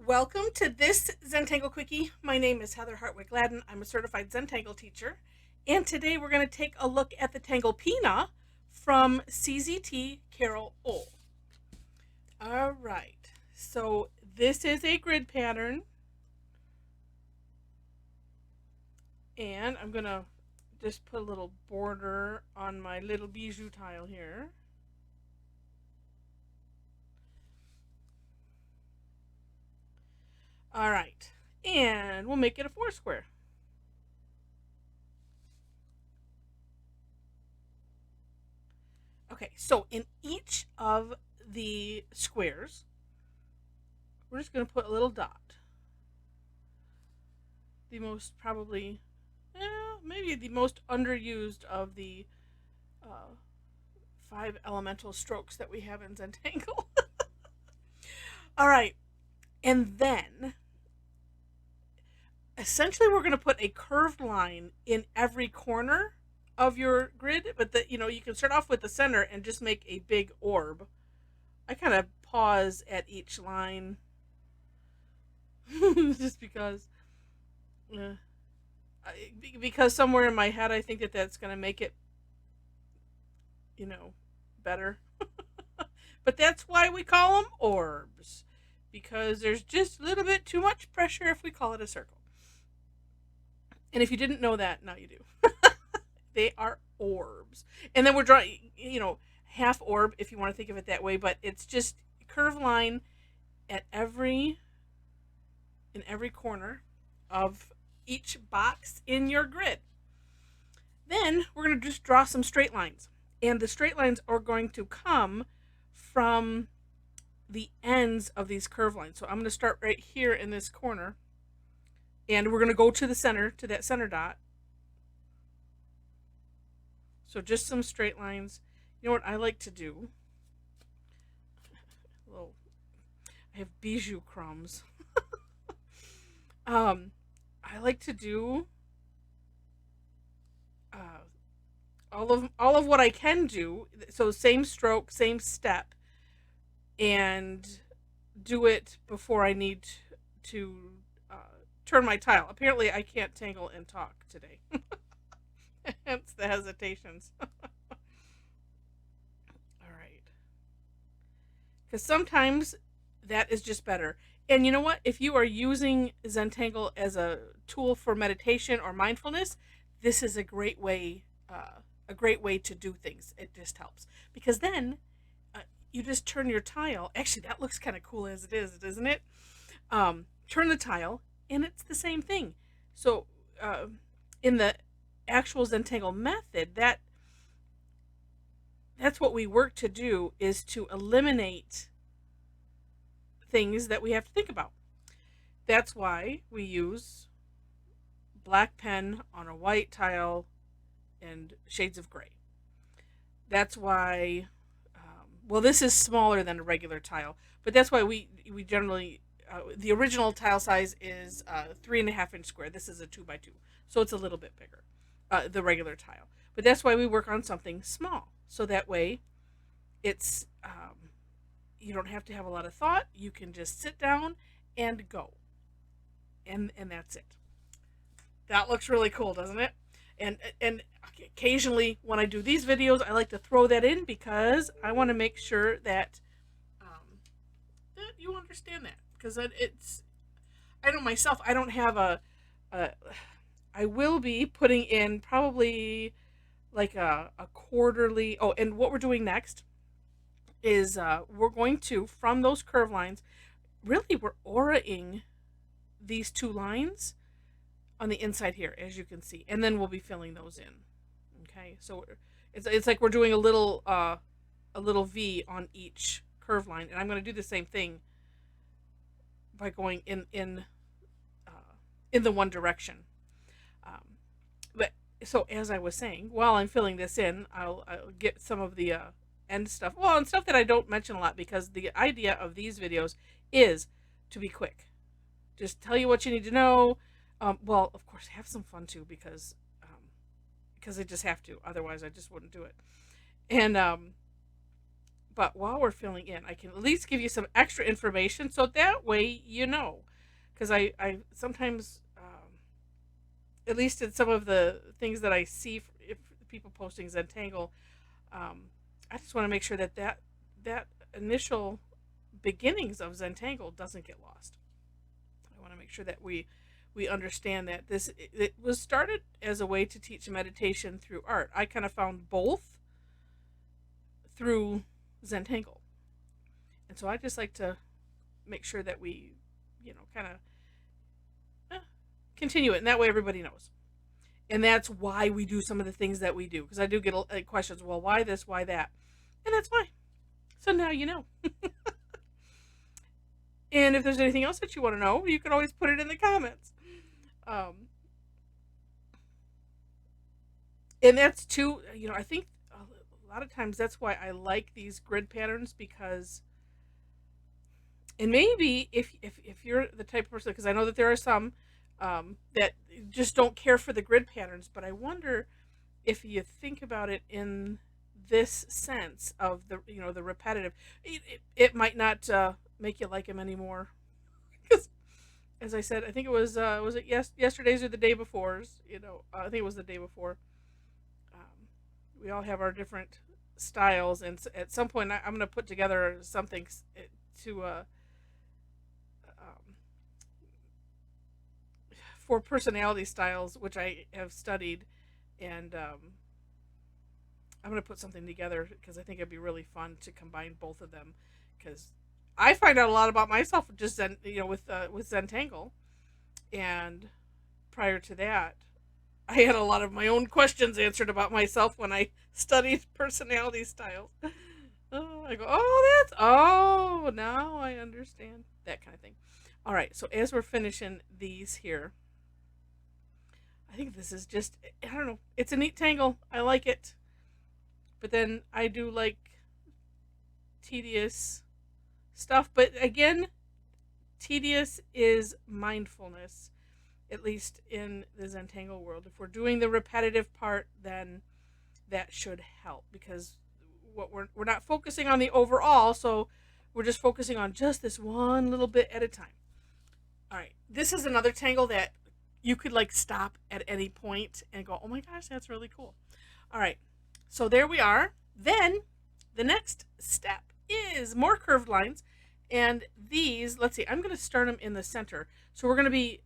Welcome to this Zentangle Quickie. My name is Heather Hartwick Gladden. I'm a certified Zentangle teacher. And today we're going to take a look at the Tanglepina from CZT Carole Ohl. All right. So this is a grid pattern. And I'm going to just put a little border on my little bijou tile here. All right. And we'll make it a 4 square. Okay, so in each of the squares, we're just going to put a little dot. The most probably, maybe the most underused of the 5 elemental strokes that we have in Zentangle. All right, and then essentially we're going to put a curved line in every corner of your grid, but you can start off with the center and just make a big orb. I kind of pause at each line just because somewhere in my head I think that that's going to make it better. But that's why we call them orbs, because there's just a little bit too much pressure if we call it a circle. And if you didn't know that, now you do. They are orbs. And then we're drawing, half orb if you want to think of it that way, but it's just a curved line in every corner of each box in your grid. Then we're going to just draw some straight lines. And the straight lines are going to come from the ends of these curved lines. So I'm going to start right here in this corner. And we're going to go to the center, to that center dot. So just some straight lines. You know what I like to do? I have bijou crumbs. I like to do all of what I can do. So same stroke, same step, and do it before I need to turn my tile. Apparently, I can't tangle and talk today. Hence the hesitations. All right. Because sometimes that is just better. And you know what? If you are using Zentangle as a tool for meditation or mindfulness, this is a great way to do things. It just helps. Because then you just turn your tile. Actually, that looks kind of cool as it is, doesn't it? Turn the tile, and it's the same thing. So in the actual Zentangle method, that's what we work to do, is to eliminate things that we have to think about. That's why we use black pen on a white tile and shades of gray. That's why this is smaller than a regular tile, but that's why we generally the original tile size is 3.5 inch square. This is a 2 by 2, so it's a little bit bigger, the regular tile. But that's why we work on something small, so that way it's you don't have to have a lot of thought. You can just sit down and go, and that's it. That looks really cool, doesn't it? And occasionally when I do these videos, I like to throw that in because I want to make sure that that you understand that, because it's, I know myself, I don't have I will be putting in probably like a quarterly. Oh, and what we're doing next is we're going to, from those curve lines, really we're auraing these 2 lines on the inside here, as you can see, and then we'll be filling those in. Okay, so it's like we're doing a little V on each curve line, and I'm going to do the same thing by going in the one direction. But so as I was saying, while I'm filling this in, I'll get some of the end stuff, and stuff that I don't mention a lot, because the idea of these videos is to be quick, just tell you what you need to know. Of course, have some fun too, because I just have to. Otherwise, I just wouldn't do it. And But while we're filling in, I can at least give you some extra information so that way you know. Because I sometimes, at least in some of the things that I see, if people posting Zentangle, I just want to make sure that that initial beginnings of Zentangle doesn't get lost. I want to make sure that we understand that it was started as a way to teach meditation through art. I kind of found both through Zentangle, and so I just like to make sure that we, kind of continue it, and that way everybody knows. And that's why we do some of the things that we do, because I do get questions. Well, why this? Why that? And that's why. So now you know. And if there's anything else that you want to know, you can always put it in the comments. And that's too, I think a lot of times that's why I like these grid patterns, because, and maybe if you're the type of person, because I know that there are some that just don't care for the grid patterns, but I wonder if you think about it in this sense of the repetitive, it might not make you like them anymore. Because, as I said, I think it was it yesterday's or the day before's, I think it was the day before. We all have our different styles, and at some point I'm going to put together something to for personality styles, which I have studied, and I'm going to put something together because I think it'd be really fun to combine both of them, because I find out a lot about myself just with Zentangle, and prior to that, I had a lot of my own questions answered about myself when I studied personality styles. Oh, I go, now I understand, that kind of thing. All right, so as we're finishing these here, I think this is just, I don't know, it's a neat tangle. I like it. But then I do like tedious stuff. But again, tedious is mindfulness, at least in the Zentangle world. If we're doing the repetitive part, then that should help, because we're not focusing on the overall, so we're just focusing on just this one little bit at a time. All right, this is another tangle that you could stop at any point and go, oh my gosh, that's really cool. All right, so there we are. Then the next step is more curved lines, and these, let's see, I'm going to start them in the center. So we're going to be,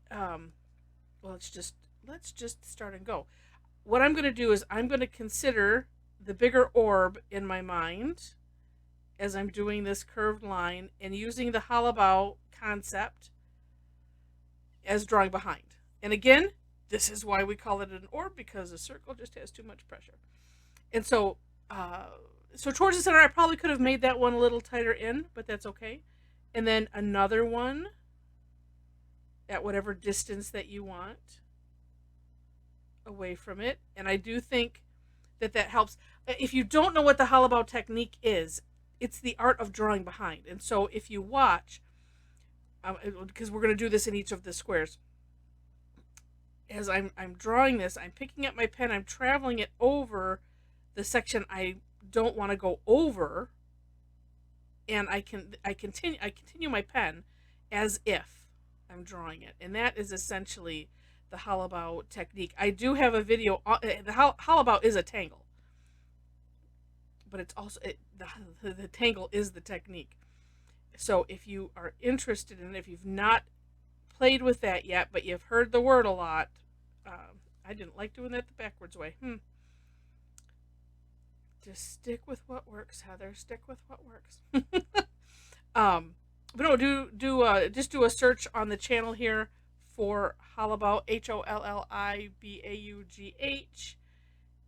let's just start and go. What I'm going to do is I'm going to consider the bigger orb in my mind as I'm doing this curved line, and using the hollabaugh concept as drawing behind. And again, this is why we call it an orb, because a circle just has too much pressure. And so towards the center, I probably could have made that one a little tighter in, but that's okay. And then another one at whatever distance that you want away from it. And I do think that helps. If you don't know what the hollabaugh technique is, it's the art of drawing behind. And so if you watch, because we're going to do this in each of the squares, as I'm drawing this, I'm picking up my pen, I'm traveling it over the section I don't want to go over, and I continue my pen as if I'm drawing it, and that is essentially the hollabaugh technique. I do have a video. The hollabaugh is a tangle, but it's also the tangle is the technique. So if you are interested in it, if you've not played with that yet, but you've heard the word a lot, I didn't like doing that the backwards way. Just stick with what works, Heather. Stick with what works. But no, just do a search on the channel here for hollabaugh, HOLLIBAUGH,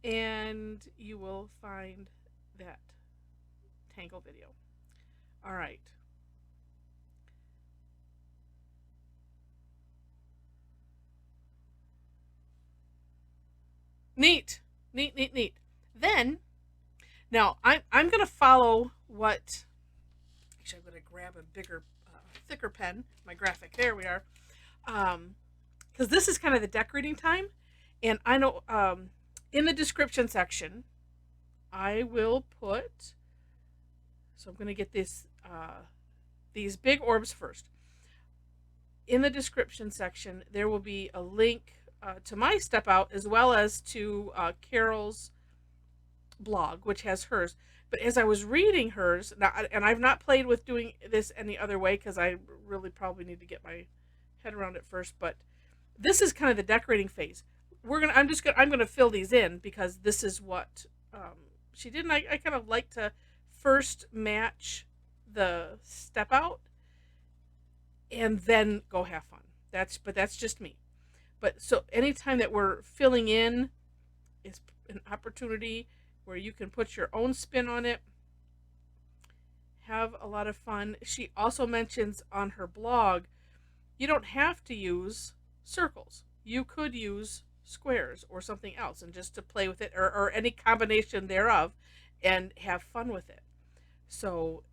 and you will find that tangle video. All right. Neat. Then, now I'm going to follow what, actually I'm going to grab a bigger, thicker pen, my graphic, there we are, because this is kind of the decorating time, and I know in the description section, I will put So I'm going to get these big orbs first. In the description section, there will be a link to my step out, as well as to Carole's blog, which has hers. But as I was reading hers, now, and I've not played with doing this any other way because I really probably need to get my head around it first. But this is kind of the decorating phase. I'm gonna fill these in because this is what she did. And I kind of like to first match the step out and then go have fun. But that's just me. But so anytime that we're filling in is an opportunity where you can put your own spin on it, have a lot of fun. She also mentions on her blog, you don't have to use circles. You could use squares or something else, and just to play with it, or any combination thereof, and have fun with it. So,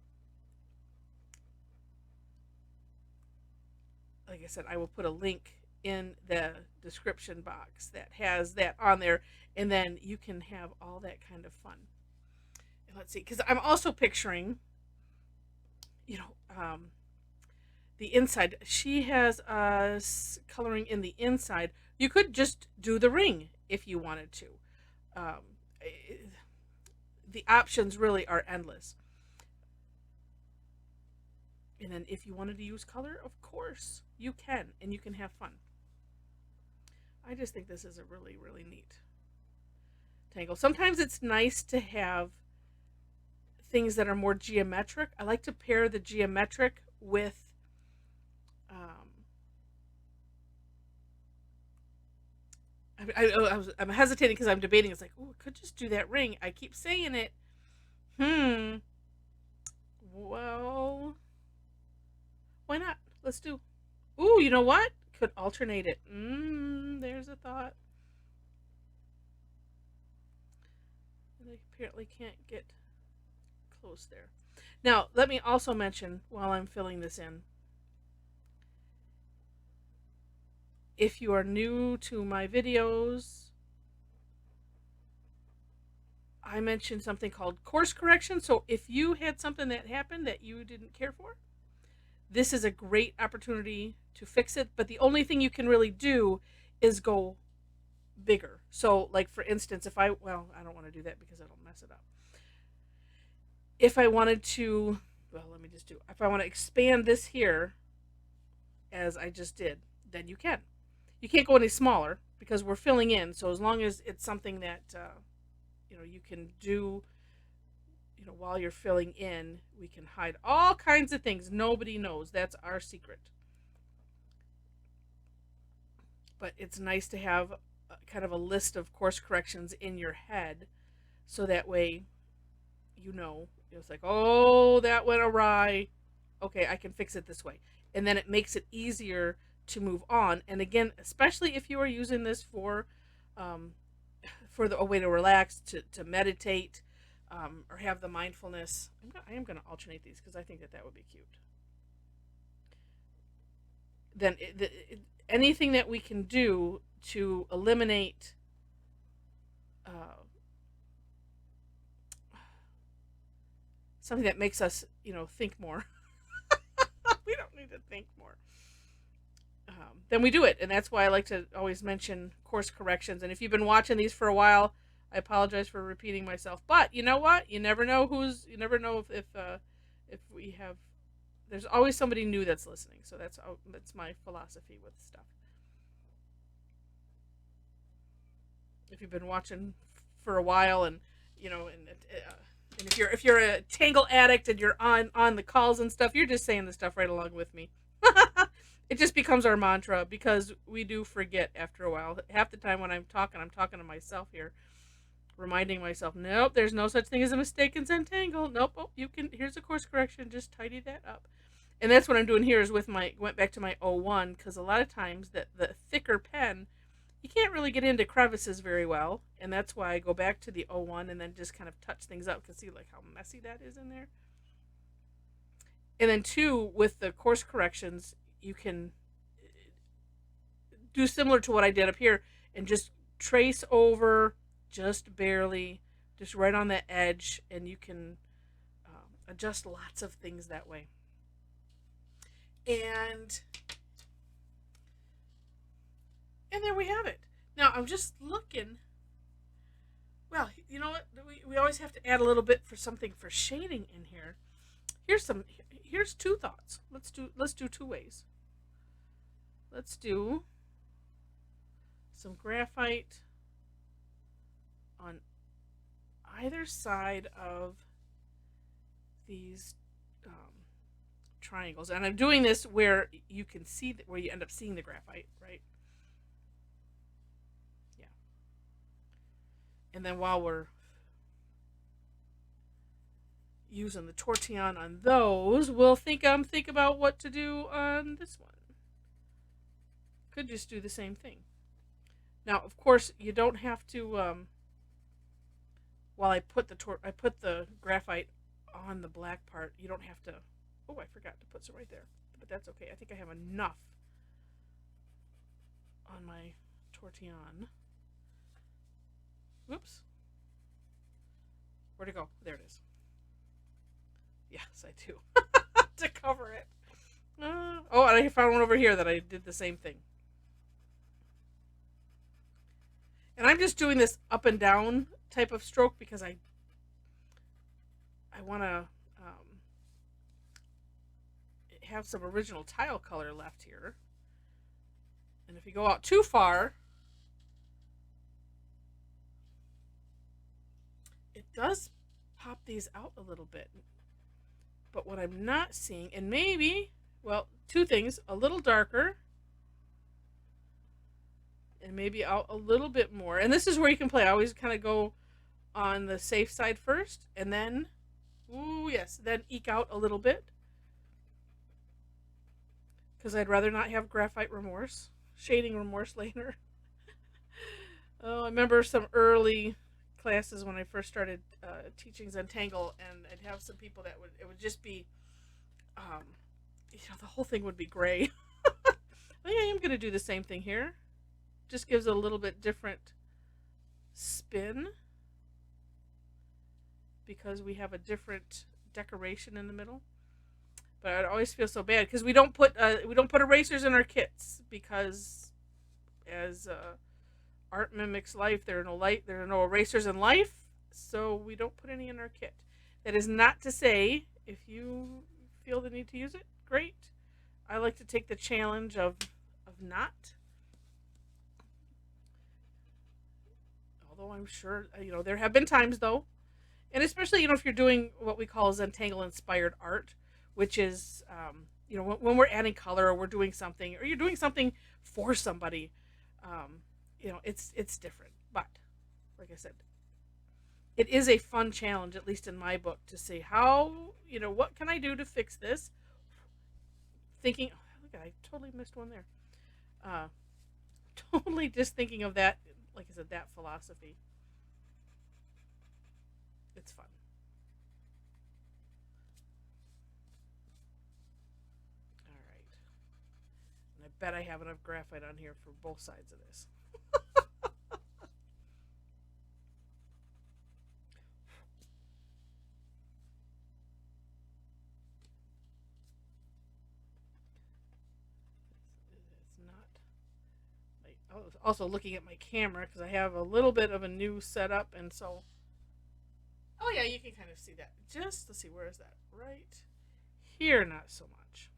like I said, I will put a link in the description box that has that on there, and then you can have all that kind of fun. And let's see, because I'm also picturing, the inside. She has coloring in the inside. You could just do the ring if you wanted to. Um, the options really are endless. And then if you wanted to use color, of course you can, and you can have fun. I just think this is a really, really neat tangle. Sometimes it's nice to have things that are more geometric. I like to pair the geometric with I'm hesitating because I'm debating. It's like, oh, I could just do that ring. I keep saying it. Well, why not? Let's do. Ooh, you know what? Could alternate it. There's a thought. And I apparently can't get close there. Now, let me also mention while I'm filling this in, if you are new to my videos, I mentioned something called course correction. So if you had something that happened that you didn't care for, this is a great opportunity to fix it. But the only thing you can really do is go bigger. So, like, for instance, I don't want to do that because it'll mess it up. If I wanted to, if I want to expand this here, as I just did, then you can. You can't go any smaller because we're filling in. So as long as it's something that you can do, while you're filling in, we can hide all kinds of things nobody knows. That's our secret. But it's nice to have kind of a list of course corrections in your head, so that way, it's like, oh, that went awry. Okay, I can fix it this way, and then it makes it easier to move on. And again, especially if you are using this for a way to relax, to meditate, or have the mindfulness. I am going to alternate these because I think that would be cute. Then anything that we can do to eliminate something that makes us, think more. We don't need to think more. Then we do it, and that's why I like to always mention course corrections. And if you've been watching these for a while, I apologize for repeating myself. But you know what? You never know if we have. There's always somebody new that's listening. So that's my philosophy with stuff. If you've been watching for a while, and and if you're a Tangle addict and you're on the calls and stuff, you're just saying the stuff right along with me. It just becomes our mantra because we do forget after a while. Half the time when I'm talking to myself here, reminding myself, nope, there's no such thing as a mistake in Zentangle. Nope, here's a course correction, just tidy that up. And that's what I'm doing here is went back to my 01, because a lot of times the thicker pen, you can't really get into crevices very well, and that's why I go back to the 01 and then just kind of touch things up, because see like how messy that is in there. And then two, with the course corrections, you can do similar to what I did up here and just trace over just barely, just right on the edge, and you can adjust lots of things that way. And there we have it. Now I'm just looking. Well, you know what? We always have to add a little bit for something for shading in here. Here's two thoughts. Let's do two ways. Let's do some graphite on either side of these triangles, and I'm doing this where you can see where you end up seeing the graphite, right? Yeah. And then while we're using the tortillon on those, we'll think about what to do on this one. Could just do the same thing. Now, of course, you don't have to. While I put the graphite on the black part, you don't have to. Oh, I forgot to put some right there, but that's okay. I think I have enough on my tortillon. Whoops. Where'd it go? There it is. Yes, I do. To cover it. Oh, and I found one over here that I did the same thing. And I'm just doing this up and down type of stroke because I want to have some original tile color left here. And if you go out too far, it does pop these out a little bit. But what I'm not seeing, and maybe, well, two things, a little darker and maybe out a little bit more. And this is where you can play. I always kind of go on the safe side first and then, ooh, yes, then eke out a little bit. Because I'd rather not have graphite remorse, shading remorse later. Oh, I remember some early classes when I first started teaching Zentangle, and I'd have some people that it would just be, the whole thing would be gray. I think I am going to do the same thing here. Just gives it a little bit different spin because we have a different decoration in the middle. But I always feel so bad because we don't put erasers in our kits because as art mimics life, there are no erasers in life, so we don't put any in our kit. That is not to say if you feel the need to use it, great. I like to take the challenge of not. Although I'm sure there have been times though, and especially if you're doing what we call Zentangle inspired art, which is when we're adding color or we're doing something or you're doing something for somebody, it's different. But like I said, it is a fun challenge, at least in my book, to see how what can I do to fix this. Thinking, look, I totally missed one there. Totally just thinking of that, like I said, that philosophy. It's fun. I bet I have enough graphite on here for both sides of this. It's not. I was also looking at my camera because I have a little bit of a new setup, and so. Oh yeah, you can kind of see that. Just let's see, where is that? Right here, not so much.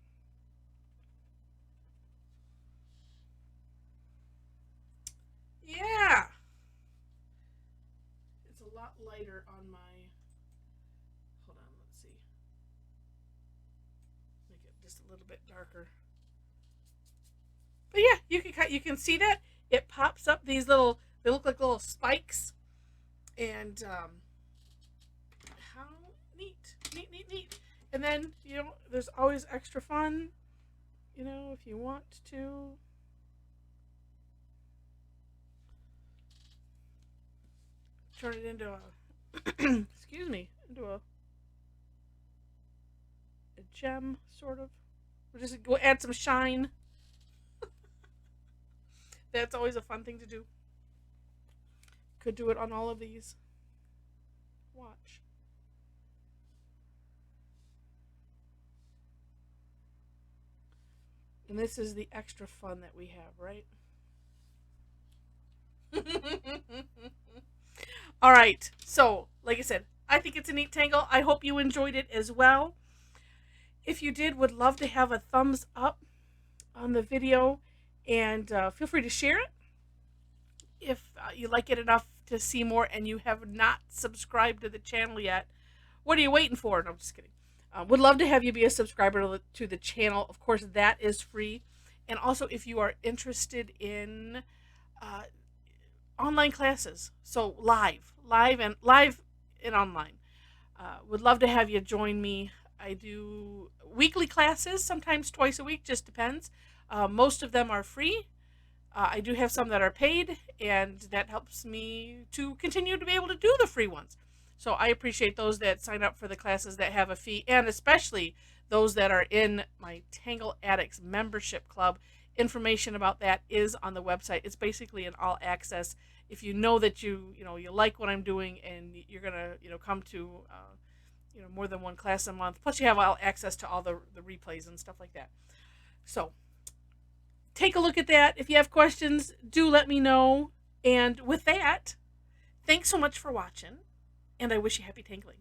Yeah. It's a lot lighter on my. Hold on, let's see. Make it just a little bit darker. But yeah, you can see that it pops up these little. They look like little spikes, and how neat. And then there's always extra fun. If you want to. Turn it into a into a gem, sort of. We'll add some shine. That's always a fun thing to do. Could do it on all of these. Watch. And this is the extra fun that we have, right? All right. So, like I said, I think it's a neat tangle. I hope you enjoyed it as well. If you did, would love to have a thumbs up on the video, and feel free to share it if you like it enough to see more and you have not subscribed to the channel yet. What are you waiting for? No, I'm just kidding. Would love to have you be a subscriber to the channel. Of course, that is free. And also, if you are interested in uh, online classes, so live and online, would love to have you join me. I do weekly classes, sometimes twice a week, just depends. Most of them are free. I do have some that are paid, and that helps me to continue to be able to do the free ones. So I appreciate those that sign up for the classes that have a fee, and especially those that are in my Tangle Addicts membership club. Information about that is on the website. It's basically an all access. If you know that you like what I'm doing, and you're gonna come to more than one class a month, plus you have all access to all the replays and stuff like that. So take a look at that. If you have questions, do let me know. And with that, thanks so much for watching, and I wish you happy tangling.